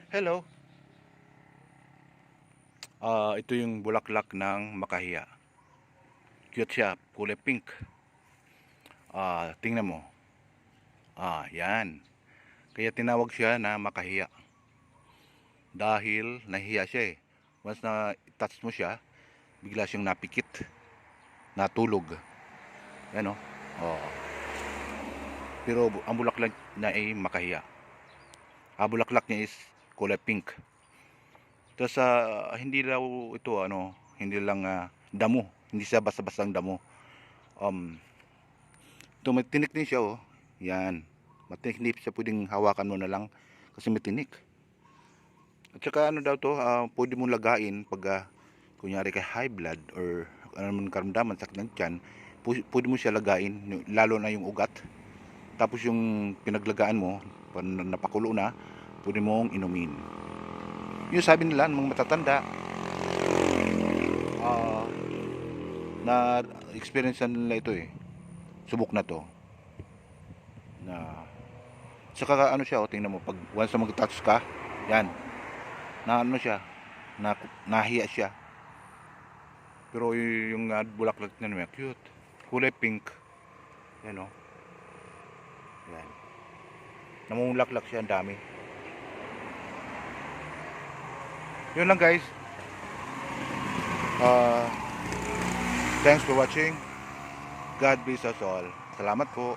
Hello. Ito yung bulaklak ng makahiya. Cute siya, kulay pink. Tingnan mo. Yan. Kaya tinawag siya na makahiya. Dahil nahiya siya eh. Once na touch mo siya, bigla siyang napikit. Natulog. Yan o. Oh. Pero ang bulaklak na ay makahiya. Bulaklak niya is kulay pink. Tapos hindi daw ito hindi lang damo. Hindi siya basta-bastang damo. Um, Ito may tinik din siya oh. Yan. Matinik siya, pwedeng hawakan mo na lang kasi may tinik. At saka ano daw to, pwede mo lagain pag kunyari kay high blood or ano man karamdaman, sakit ng tiyan, pwede mo siya lagain, lalo na yung ugat. Tapos yung pinaglagaan mo, pag napakulo na, pwede mong inumin. Yung sabi nila ng mga matatanda, ah, na experience nila ito eh. Subok na to. Na saka ano siya, tingnan mo, pag once na mag-touch ka, yan, na ano siya, nahiya siya. Pero yung bulaklak na naman, cute. Kulay pink. Yan o. Yan. Namumulaklak siya, ang dami. Yun lang guys. Thanks for watching. God bless us all. Salamat po.